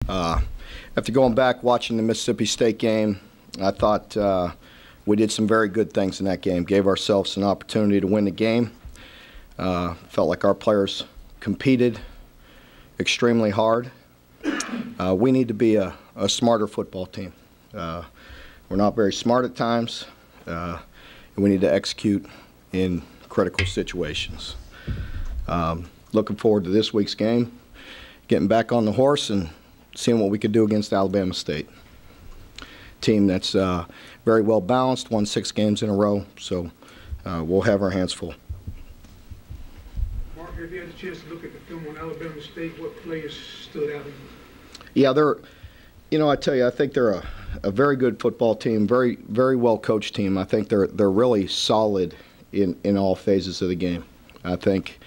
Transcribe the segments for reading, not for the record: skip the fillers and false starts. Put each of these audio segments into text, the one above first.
After going back watching the Mississippi State game, I thought we did some very good things in that game. Gave ourselves an opportunity to win the game. Felt like our players competed extremely hard. We need to be a smarter football team. We're not very smart at times, and we need to execute in critical situations. Looking forward to this week's game, getting back on the horse and seeing what we could do against Alabama State. Team that's very well balanced, won 6 games in a row, so we'll have our hands full. Mark, have you had a chance to look at the film on Alabama State? What players stood out? Yeah, I tell you, I think they're a very good football team, very well coached team. I think they're really solid in all phases of the game. I think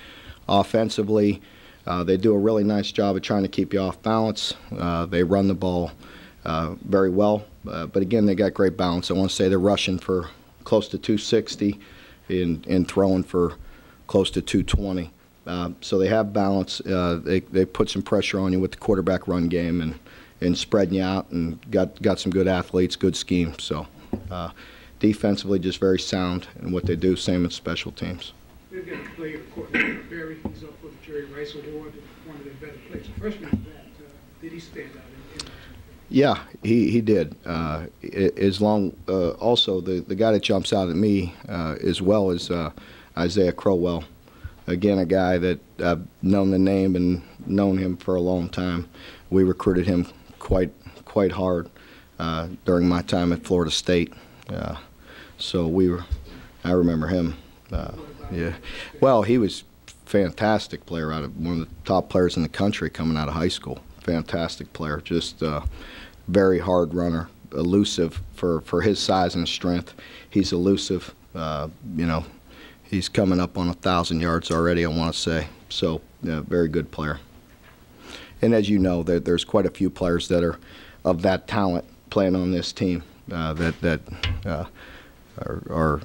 offensively, they do a really nice job of trying to keep you off balance. They run the ball very well, but again, they got great balance. I want to say they're rushing for close to 260 and throwing for close to 220. So they have balance. They put some pressure on you with the quarterback run game and spreading you out, and got some good athletes, good scheme. So defensively, just very sound in what they do. Same with special teams. They've got a player, Barry. He's up for the Jerry Rice Award, one of their better players. Freshman of that, did he stand out in Yeah, he did. Also, the guy that jumps out at me as well is Isaiah Crowell. Again, a guy that I've known the name and known him for a long time. We recruited him quite hard during my time at Florida State. So I remember him. Yeah. Well, he was a fantastic player, one of the top players in the country coming out of high school. Fantastic player, just very hard runner, elusive for his size and strength. He's elusive. He's coming up on 1,000 yards already, I want to say. So, very good player. And as you know, there's quite a few players that are of that talent playing on this team that are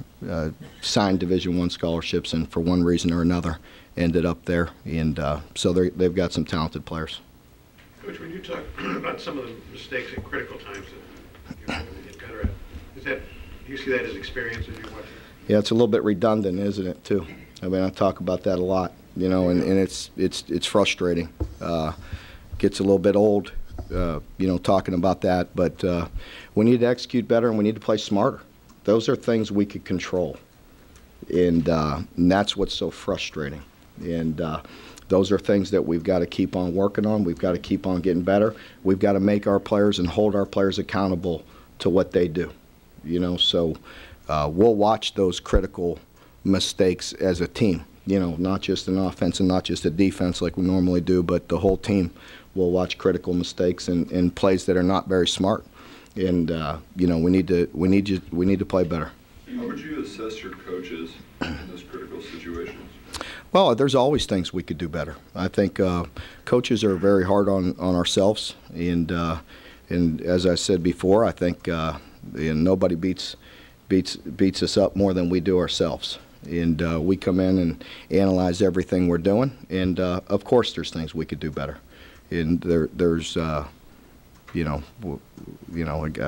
signed Division I scholarships, and for one reason or another ended up there. And so they've got some talented players. Coach, when you talk about some of the mistakes at critical times that you're going to get better at, do you see that as experience as you're watching? Yeah, it's a little bit redundant, isn't it, too? I mean, I talk about that a lot, and it's frustrating. Gets a little bit old, talking about that, but we need to execute better and we need to play smarter. Those are things we could control, and that's what's so frustrating. And those are things that we've got to keep on working on. We've got to keep on getting better. We've got to make our players and hold our players accountable to what they do. So we'll watch those critical mistakes as a team. Not just an offense and not just a defense like we normally do, but the whole team will watch critical mistakes and plays that are not very smart. And we need to play better. How would you assess your coaches in those critical situations? Well, there's always things we could do better. I think coaches are very hard on ourselves, and as I said before, I think nobody beats us up more than we do ourselves. And we come in and analyze everything we're doing, and of course there's things we could do better. And there's I've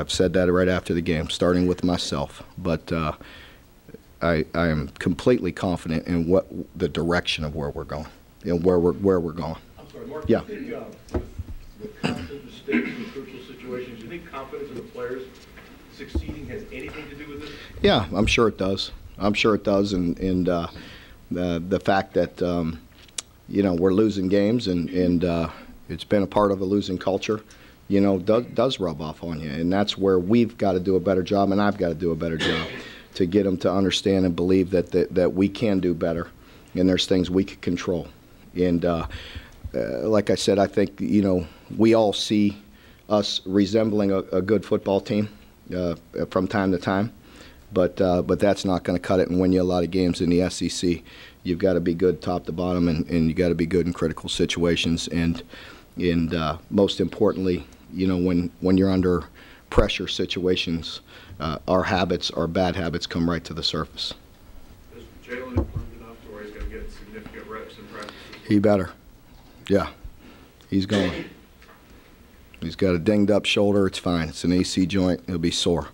said that right after the game, starting with myself. But I am completely confident in what the direction of where we're going and where we're going. I'm sorry, Mark. Yeah. You think with constant mistakes in crucial situations, do you think confidence in the players succeeding has anything to do with this? Yeah, I'm sure it does. I'm sure it does, and the fact that we're losing games and it's been a part of a losing culture, does rub off on you, and that's where we've got to do a better job, and I've got to do a better job to get them to understand and believe that we can do better, and there's things we can control. And like I said, I think we all see us resembling a good football team from time to time. But that's not going to cut it and win you a lot of games in the SEC. You've got to be good top to bottom, and you got to be good in critical situations. And most importantly, when you're under pressure situations, our bad habits come right to the surface. Has Jalen improved enough to where he's going to get significant reps in practice? He better. Yeah, he's going. He's got a dinged up shoulder. It's fine. It's an AC joint. He'll be sore.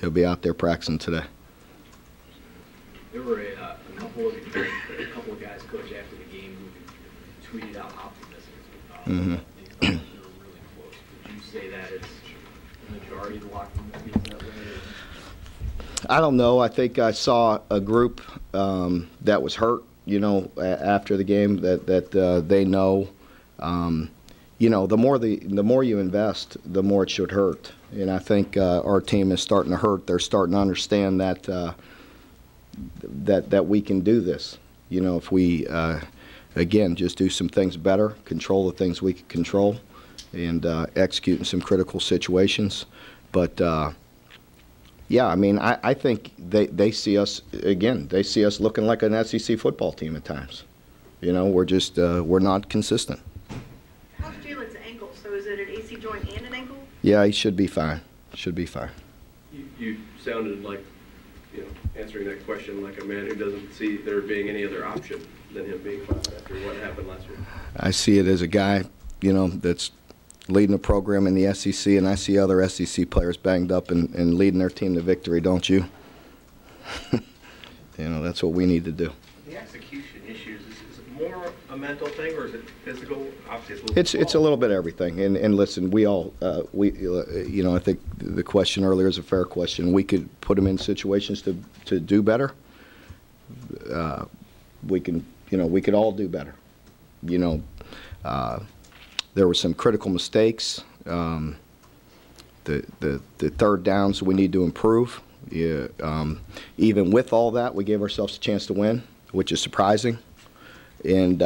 He'll be out there practicing today. There were a couple of guys, coach, after the game who tweeted out optimism. Mm-hmm. They felt like they were really close. Would you say that it's the majority of the locker room that feels that way? I don't know. I think I saw a group that was hurt, after the game that they know. The more you invest, the more it should hurt. And I think our team is starting to hurt. They're starting to understand that we can do this. If we, again, just do some things better, control the things we can control, and execute in some critical situations. But, yeah, I mean, I think they see us, again, they see us looking like an SEC football team at times. We're just, we're not consistent. How's Jalen's ankle? So is it an AC joint and an ankle? Yeah, he should be fine. Should be fine. You sounded like, answering that question like a man who doesn't see there being any other option than him being fine after what happened last week. I see it as a guy, that's leading a program in the SEC, and I see other SEC players banged up and leading their team to victory, don't you? That's what we need to do. The execution issues, is it more a mental thing or is it physical? Obviously, It's a little bit of everything. And listen, we all, I think the question earlier is a fair question. We could put them in situations to do better. We could all do better. There were some critical mistakes. The third downs we need to improve. Even with all that, we gave ourselves a chance to win, which is surprising. And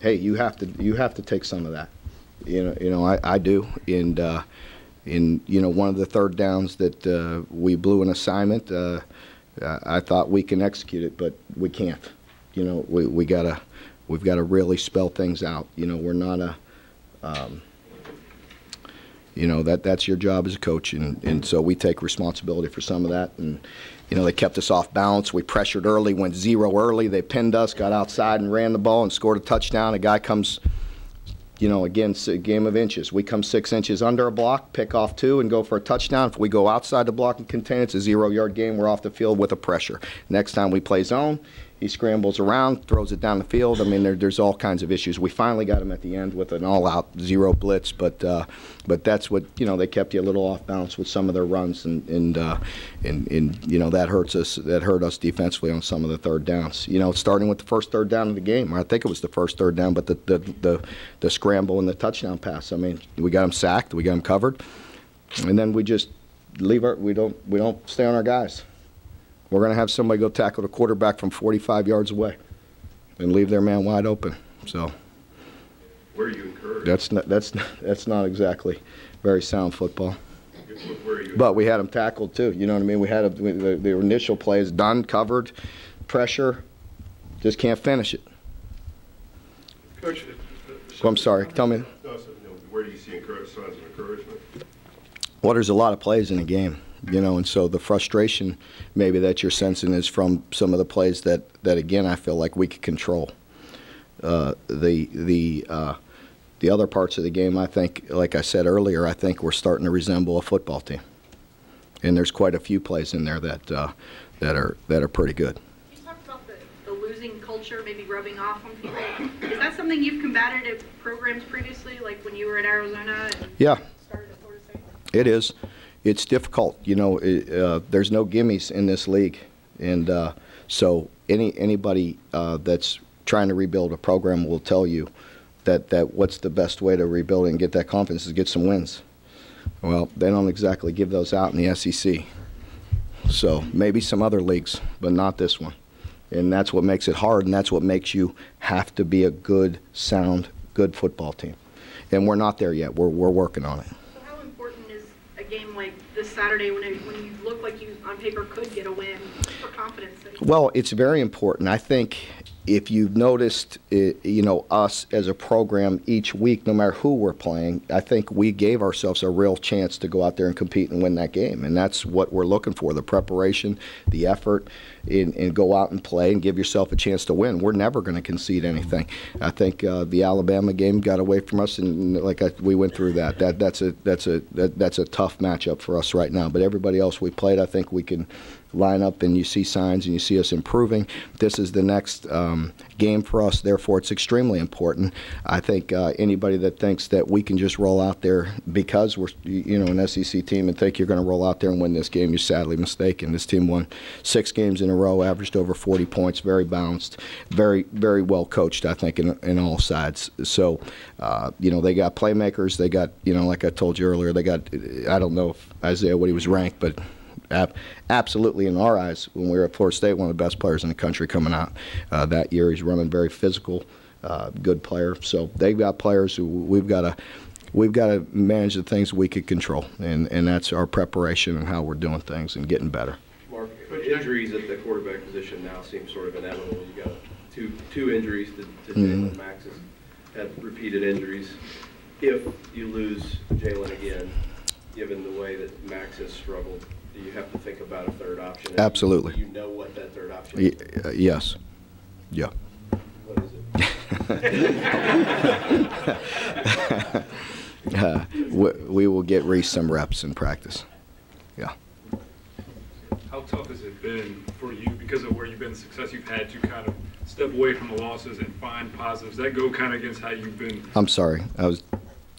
hey, you have to take some of that. I do. And one of the third downs that we blew an assignment, I thought we can execute it, but we can't. We've got to really spell things out. We're not a that's your job as a coach, and so we take responsibility for some of that. And they kept us off balance. We pressured early, went 0 early. They pinned us, got outside and ran the ball and scored a touchdown. A guy comes, again, it's a game of inches. We come 6 inches under a block, pick off 2, and go for a touchdown. If we go outside the block and contain, it's a 0-yard game. We're off the field with a pressure. Next time we play zone, he scrambles around, throws it down the field. I mean, there's all kinds of issues. We finally got him at the end with an all-out 0 blitz, but that's what they kept you a little off balance with some of their runs, and that hurts us. That hurt us defensively on some of the third downs. Starting with the first third down of the game, or I think it was the first third down, but the scramble and the touchdown pass. I mean, we got him sacked, we got him covered, and then we just leave we don't stay on our guys. We're going to have somebody go tackle the quarterback from 45 yards away and leave their man wide open. So Where are you encouraged? that's not exactly very sound football. Where are you But we had them tackled too. You know what I mean? We had the initial play is done, covered, pressure, just can't finish it. Coach, I'm sorry. Tell me. Where do you see signs of encouragement? Well, there's a lot of plays in a game. And so the frustration maybe that you're sensing is from some of the plays that again, I feel like we could control. The other parts of the game, I think, like I said earlier, I think we're starting to resemble a football team. And there's quite a few plays in there that are pretty good. You talked about the losing culture maybe rubbing off on people. Is that something you've combated at programs previously, like when you were at Arizona and Yeah. started at Florida State? It is. It's difficult. There's no gimmies in this league. And so anybody that's trying to rebuild a program will tell you that what's the best way to rebuild it and get that confidence is get some wins. Well, they don't exactly give those out in the SEC. So maybe some other leagues, but not this one. And that's what makes it hard, and that's what makes you have to be a good, sound, good football team. And we're not there yet. We're working on it. Game like this Saturday when you look like you on paper could get a win for confidence sake? Well, it's very important. I think if you've noticed, us as a program each week, no matter who we're playing, I think we gave ourselves a real chance to go out there and compete and win that game. And that's what we're looking for, the preparation, the effort, and go out and play and give yourself a chance to win. We're never going to concede anything. I think the Alabama game got away from us, and we went through that. That's a tough matchup for us right now. But everybody else we played, I think we can line up, and you see signs and you see us improving. This is the next game for us, therefore it's extremely important. I think anybody that thinks that we can just roll out there because we're an SEC team and think you're going to roll out there and win this game, you're sadly mistaken. This team won 6 games in a row, averaged over 40 points, very balanced, very, very well coached, I think, in all sides. So, they got playmakers. They got, like I told you earlier, they got, I don't know if Isaiah, what he was ranked, but absolutely, in our eyes, when we were at Florida State, one of the best players in the country coming out that year. He's running very physical, good player. So they've got players who we've got to manage the things we could control, and that's our preparation and how we're doing things and getting better. Mark, injuries at the quarterback position now seem sort of inevitable. You got two injuries to Jalen. Max has had repeated injuries. If you lose Jalen again, given the way that Max has struggled, do you have to think about a third option? Absolutely. Do you know what that third option is? Yes. Yeah. What is it? We will get Reese some reps in practice. Yeah. How tough has it been for you, because of where you've been, the success you've had, to kind of step away from the losses and find positives? Does that go kind of against how you've been? I'm sorry. I was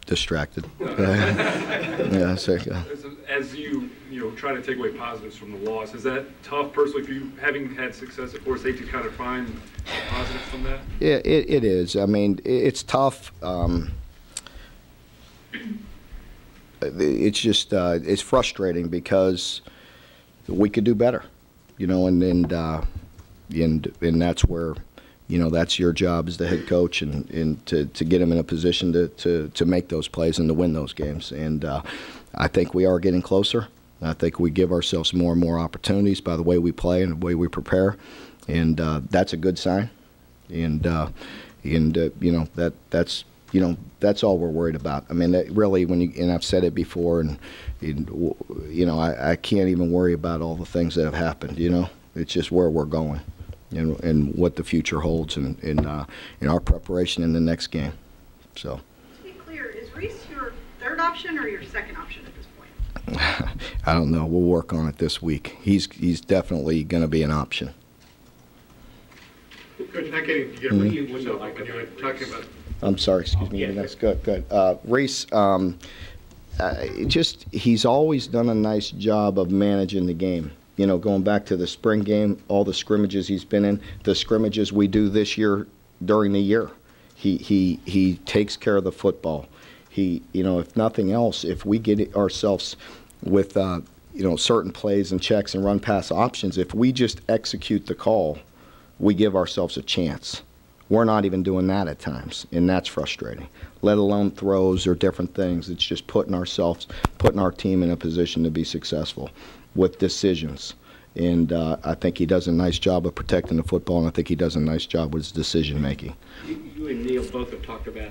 distracted. Yeah, sorry. As you try to take away positives from the loss, is that tough personally for you, having had success at Florida State, to kind of find positives from that? Yeah, it is. I mean, it's tough. It's just it's frustrating because we could do better, and that's where. That's your job as the head coach, and to get him in a position to make those plays and to win those games. And I think we are getting closer. I think we give ourselves more and more opportunities by the way we play and the way we prepare, and that's a good sign. And that's all we're worried about. I mean, that really, and I've said it before, and I can't even worry about all the things that have happened. It's just where we're going. And what the future holds in our preparation in the next game. So. To be clear, is Reese your third option or your second option at this point? I don't know. We'll work on it this week. He's definitely going to be an option. Coach, not getting to get a repeat yourself when you were talking about. I'm sorry. Excuse me. That's good. Reese, he's always done a nice job of managing the game. Going back to the spring game, all the scrimmages he's been in, the scrimmages we do this year during the year, he takes care of the football. If nothing else, if we get ourselves with certain plays and checks and run pass options, if we just execute the call, we give ourselves a chance. We're not even doing that at times, and that's frustrating. Let alone throws or different things. It's just putting our team in a position to be successful with decisions. And I think he does a nice job of protecting the football, and I think he does a nice job with his decision making. You and Neil both have talked about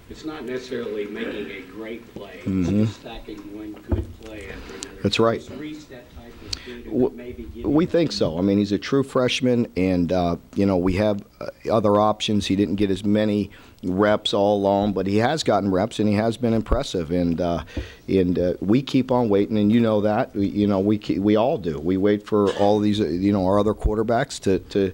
it's not necessarily making a great play, Mm-hmm. it's just stacking one good play after another. That's right. Is Reese that type of kid who would maybe give We think so. I mean, he's a true freshman, and we have other options. He didn't get as many reps all along, but he has gotten reps, and he has been impressive. And we keep on waiting, and that. We all do. We wait for all of these, our other quarterbacks to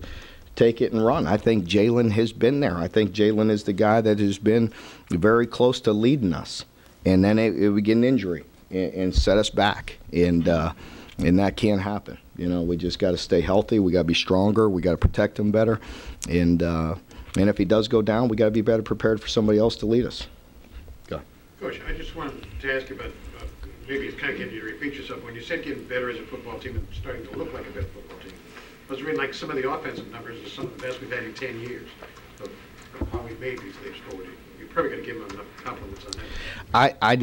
take it and run. I think Jalen has been there. I think Jalen is the guy that has been very close to leading us, and then it would get an injury and set us back, and that can't happen. We just got to stay healthy. We got to be stronger. We got to protect him better, and if he does go down, we got to be better prepared for somebody else to lead us. Go. Coach, I just wanted to ask you about maybe it's kind of getting you to repeat yourself. When you said getting better as a football team and starting to look like a better football team, I was reading like some of the offensive numbers are some of the best we've had in 10 years of how we've made these leaps forward. You're probably going to give them enough compliments on that. I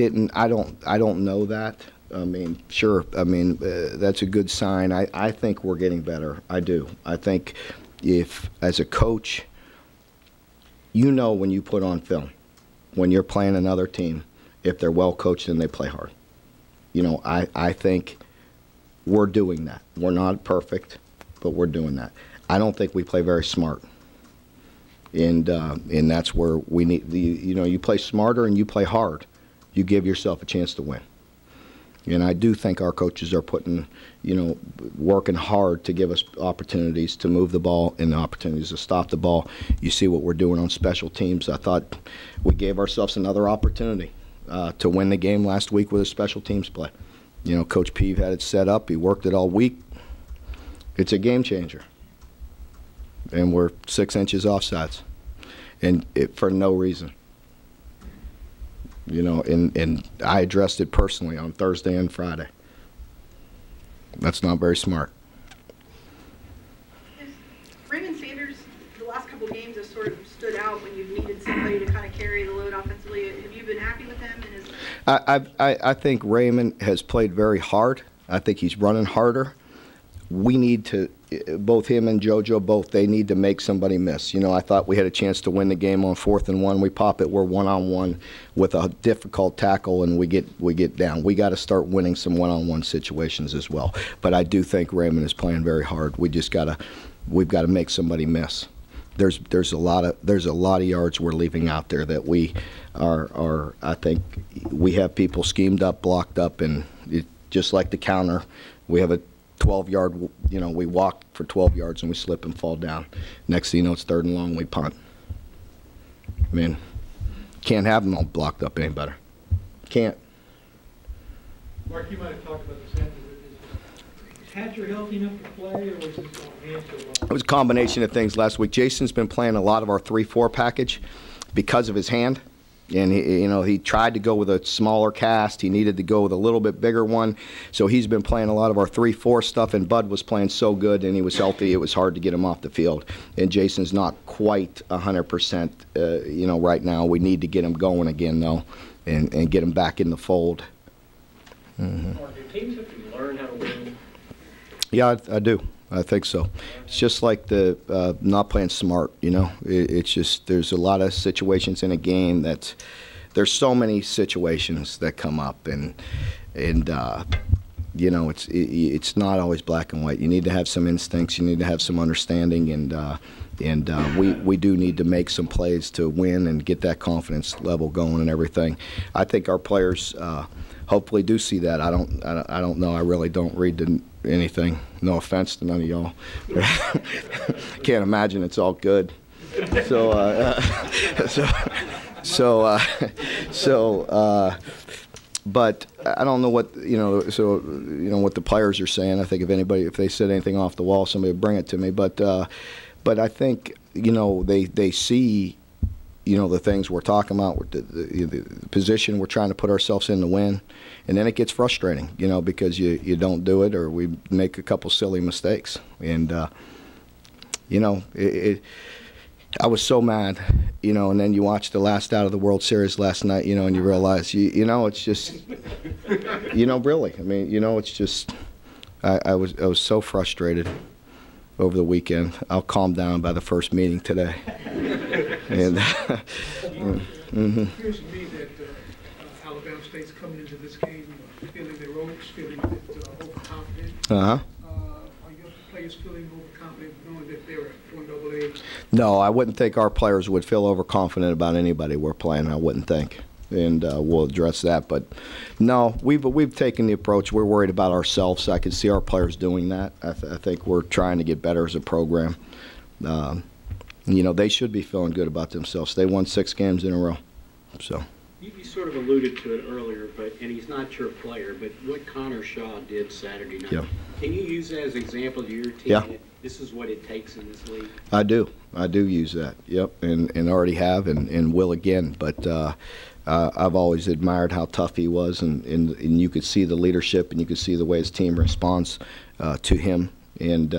don't know that. I mean, sure. I mean, that's a good sign. I think we're getting better. I do. I think if as a coach, you know when you put on film, when you're playing another team, if they're well coached and they play hard. You know, I think we're doing that. We're not perfect, but we're doing that. I don't think we play very smart. And that's where we need, you play smarter and you play hard, you give yourself a chance to win. And I do think our coaches are putting, working hard to give us opportunities to move the ball and opportunities to stop the ball. You see what we're doing on special teams. I thought we gave ourselves another opportunity to win the game last week with a special teams play. Coach Peeve had it set up. He worked it all week. It's a game changer. And we're 6 inches offsides, and for no reason. And I addressed it personally on Thursday and Friday. That's not very smart. Raymond Sanders, the last couple games, has sort of stood out when you've needed somebody to kind of carry the load offensively. Have you been happy with him? I think Raymond has played very hard. I think he's running harder. We need to, both him and JoJo, they need to make somebody miss. I thought we had a chance to win the game on 4th and 1. We pop it, we're one-on-one with a difficult tackle, and we get down. We got to start winning some one-on-one situations as well. But I do think Raymond is playing very hard. We've got to make somebody miss. There's a lot of yards we're leaving out there that we are I think we have people schemed up, blocked up, and just like the counter, we have a 12-yard, we walk for 12 yards and we slip and fall down. Next thing you know, it's 3rd and long, we punt. I mean, can't have them all blocked up any better. Can't. Mark, you might have talked about this after. Is Hatcher healthy enough to play, or was his hand so long? It was a combination of things last week. Jason's been playing a lot of our 3-4 package because of his hand. And he tried to go with a smaller cast. He needed to go with a little bit bigger one. So he's been playing a lot of our 3-4 stuff, and Bud was playing so good and he was healthy, it was hard to get him off the field. And Jason's not quite 100%, right now. We need to get him going again, though, and get him back in the fold. Mm-hmm. Do teams have to learn how to win? Yeah, I do. I think so. It's just like the not playing smart, It's just there's a lot of situations in a game there's so many situations that come up, and it's not always black and white. You need to have some instincts. You need to have some understanding, and we do need to make some plays to win and get that confidence level going and everything. I think our players hopefully do see that. I don't know. I really don't read anything. No offense to none of y'all. Can't imagine it's all good. But I don't know what what the players are saying. I think if they said anything off the wall, somebody would bring it to me. But I think they see the things we're talking about, the position we're trying to put ourselves in to win, and then it gets frustrating, because you don't do it, or we make a couple silly mistakes, and I was so mad, and then you watch the last out of the World Series last night, and you realize, it's just, really, I mean, it's just, I was so frustrated over the weekend. I'll calm down by the first meeting today. And It appears to me that Alabama State's coming into this game feeling their ropes, feeling a bit overconfident. Are your players feeling overconfident, knowing that they're at 1AA? No, I wouldn't think our players would feel overconfident about anybody we're playing. I wouldn't think. And we'll address that. But no, we've taken the approach. We're worried about ourselves. I can see our players doing that. I think we're trying to get better as a program. They should be feeling good about themselves. They won 6 games in a row. So. You sort of alluded to it earlier, and he's not your player, but what Connor Shaw did Saturday night. Yeah. Can you use that as an example to your team? Yeah. This is what it takes in this league? I do use that. Yep, and already have and will again. But I've always admired how tough he was, and you could see the leadership, and you could see the way his team responds to him, and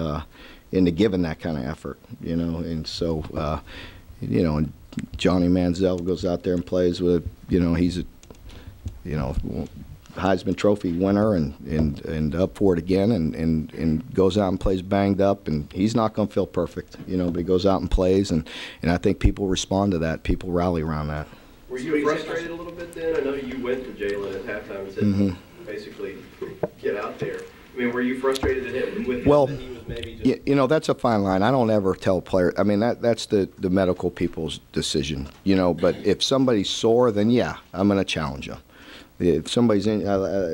into giving that kind of effort, and so, and Johnny Manziel goes out there and plays with, he's Heisman Trophy winner and up for it again, and goes out and plays banged up, and he's not going to feel perfect, but he goes out and plays, and I think people respond to that. People rally around that. Were you frustrated a little bit then? I know you went to Jalen at halftime and said, basically, get out there. I mean, were you frustrated at him with well, that he was maybe just... that's a fine line. I don't ever tell players. I mean, that's the medical people's decision, But if somebody's sore, then yeah, I'm going to challenge them. If somebody's in,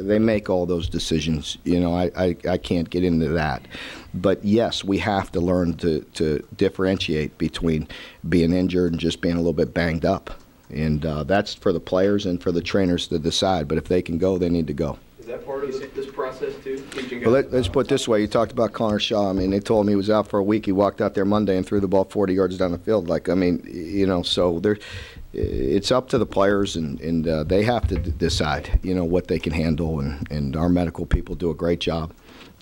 they make all those decisions. I can't get into that. But yes, we have to learn to differentiate between being injured and just being a little bit banged up. And that's for the players and for the trainers to decide. But if they can go, they need to go. Is that part of this process too? Well, let's put it this way. You talked about Connor Shaw. I mean, they told him he was out for a week. He walked out there Monday and threw the ball 40 yards down the field. So it's up to the players, and they have to decide, what they can handle. And our medical people do a great job.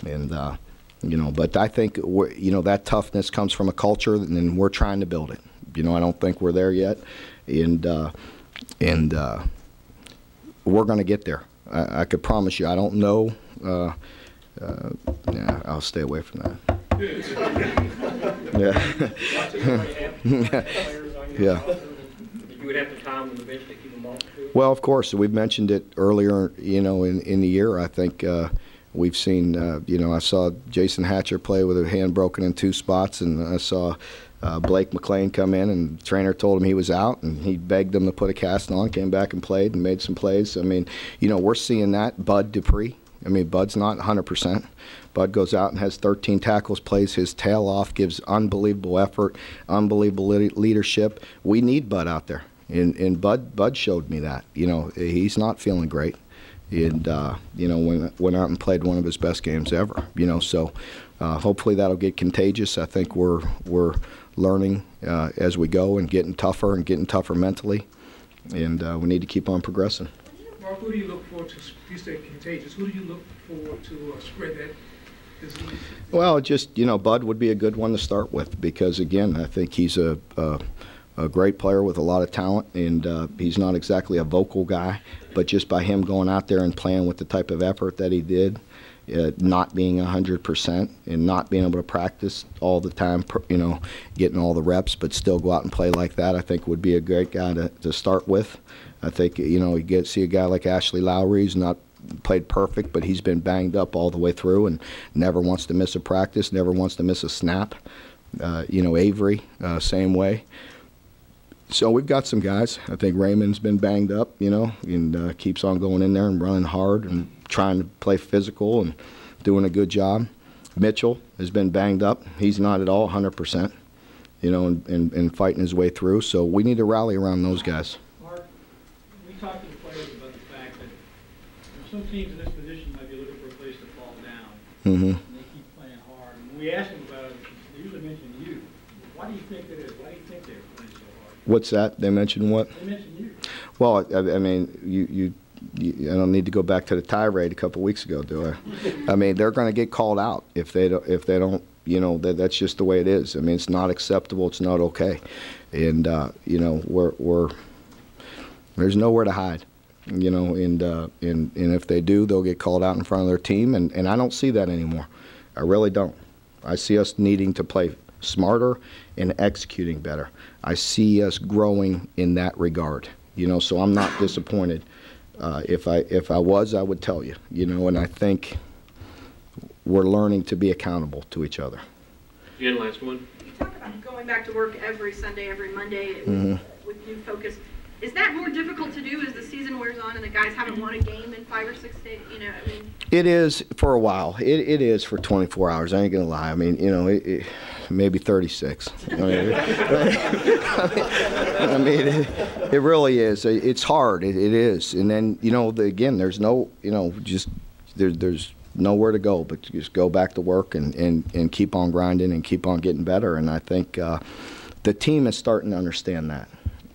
And, but I think, that toughness comes from a culture, and we're trying to build it. I don't think we're there yet. And we're going to get there. I could promise you. I don't know. Yeah, I'll stay away from that. Yeah. You would have to time the bench to keep them off. Well, of course. We've mentioned it earlier. In the year. I think we've seen. I saw Jason Hatcher play with a hand broken in 2 spots, and I saw Blake McLean come in, and the trainer told him he was out, and he begged him to put a cast on, came back and played and made some plays. I mean, we're seeing that. Bud Dupree. I mean, Bud's not 100%. Bud goes out and has 13 tackles, plays his tail off, gives unbelievable effort, unbelievable leadership. We need Bud out there, and Bud showed me that. He's not feeling great, and went out and played one of his best games ever. So hopefully that'll get contagious. I think we're learning as we go and getting tougher mentally, and we need to keep on progressing. Mark, who do you look for to, you say contagious, who do you look for to spread that disease? Well, just, Bud would be a good one to start with because, again, I think he's a great player with a lot of talent, and he's not exactly a vocal guy, but just by him going out there and playing with the type of effort that he did, not being 100% and not being able to practice all the time, getting all the reps, but still go out and play like that, I think would be a great guy to start with. I think, you see a guy like Ashley Lowry. He's not played perfect, but he's been banged up all the way through and never wants to miss a practice, never wants to miss a snap. Avery, same way. So we've got some guys. I think Raymond's been banged up, and keeps on going in there and running hard and trying to play physical and doing a good job. Mitchell has been banged up. He's not at all 100%, and fighting his way through. So we need to rally around those guys. Mark, we talked to the players about the fact that some teams in this position might be looking for a place to fall down, and they keep playing hard. And when we asked them about it, they usually mention you. Why do you think that is? Why do you think they're playing so hard? What's that? They mentioned what? They mentioned you. Well, I mean, I don't need to go back to the tirade a couple weeks ago, do I? I mean, they're going to get called out if they don't. That's just the way it is. I mean, it's not acceptable. It's not okay, and we're there's nowhere to hide. And if they do, they'll get called out in front of their team, and I don't see that anymore. I really don't. I see us needing to play smarter and executing better. I see us growing in that regard. So I'm not disappointed. If I was, I would tell you. And I think we're learning to be accountable to each other. And last one. You talk about going back to work every Sunday, every Monday with new focus. Is that more difficult to do as the season wears on and the guys haven't won a game in 5 or 6 days? It is for a while. It is for 24 hours. I ain't gonna lie. I mean, maybe 36. I mean, it really is. It's hard. It is. And then again, there's no there's nowhere to go but just go back to work and keep on grinding and keep on getting better. And I think the team is starting to understand that.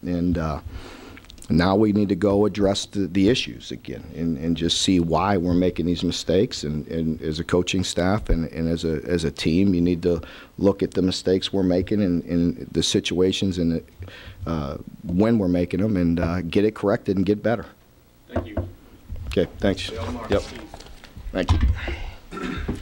And now we need to go address the issues again and just see why we're making these mistakes. And as a coaching staff and as a team, you need to look at the mistakes we're making and the situations and when we're making them and get it corrected and get better. Thank you. Okay, thanks. Mark. Yep. Thank you.